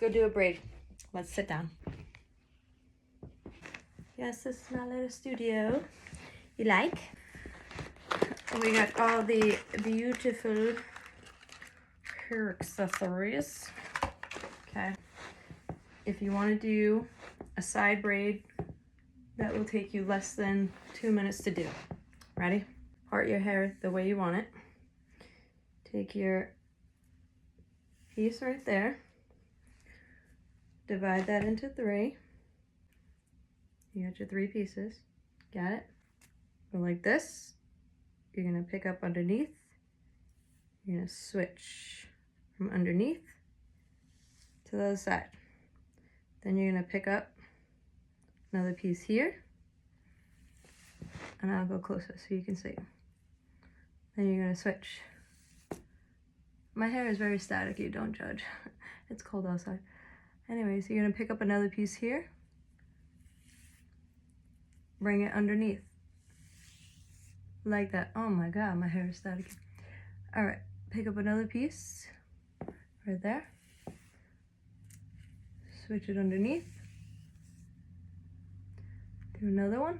go do a braid. Let's sit down. Yes, this is my little studio. You like? We got all the beautiful hair accessories. Okay. If you want to do a side braid, that will take you less than 2 minutes to do. Ready? Part your hair the way you want it. Take your piece right there. Divide that into 3. You got your 3 pieces. Got it? Go like this. You're going to pick up underneath. You're going to switch from underneath to the other side. Then you're going to pick up another piece here. And I'll go closer so you can see. Then you're going to switch. My hair is very staticky, don't judge. It's cold outside. Anyways, you're going to pick up another piece here. Bring it underneath. Like that. Oh my god, my hair is staticky. Alright, pick up another piece. Right there. Switch it underneath. Do another one.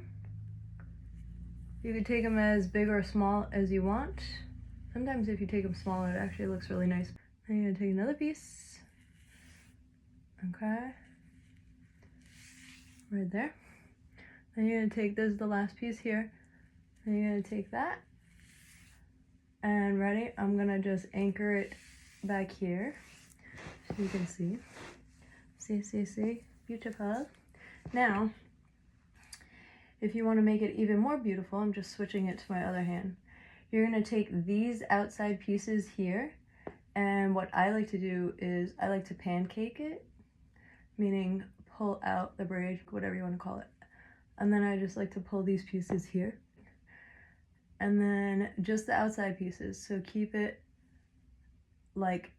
You can take them as big or small as you want. Sometimes if you take them smaller, it actually looks really nice. Then you're going to take another piece. Okay. Right there. Then you're going to take, this is the last piece here. Then you're going to take that. And ready? I'm going to just anchor it back here. So you can see. See. Beautiful. Now, if you want to make it even more beautiful, I'm just switching it to my other hand. You're going to take these outside pieces here, and what I like to do is I like to pancake it, meaning pull out the braid, whatever you want to call it. And then I just like to pull these pieces here. And then just the outside pieces, so keep it like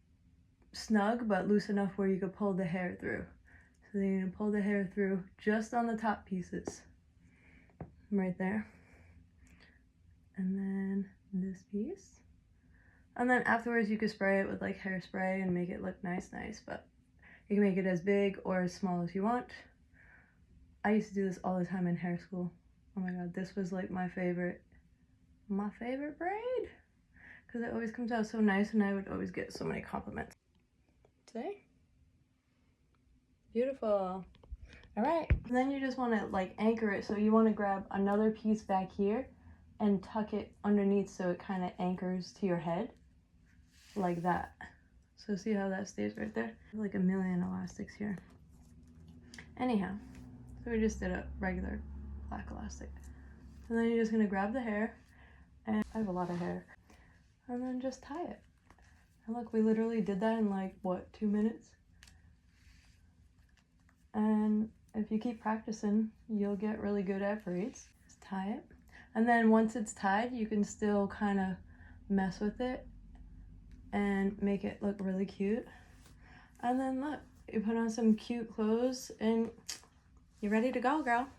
snug but loose enough where you could pull the hair through. So then you're going to pull the hair through just on the top pieces. Right there. And then this piece. And then afterwards you can spray it with like hairspray and make it look nice, but you can make it as big or as small as you want. I used to do this all the time in hair school. Oh my god, this was like my favorite braid. Because it always comes out so nice and I would always get so many compliments. See? Beautiful. Alright, then you just want to like anchor it, so you want to grab another piece back here and tuck it underneath so it kind of anchors to your head, like that. So see how that stays right there? Like a million elastics here. Anyhow, so we just did a regular black elastic. And then you're just going to grab the hair, and I have a lot of hair, and then just tie it. And look, we literally did that in like, what, 2 minutes? And if you keep practicing, you'll get really good at braids. Just tie it. And then once it's tied, you can still kind of mess with it and make it look really cute. And then look, you put on some cute clothes and you're ready to go, girl.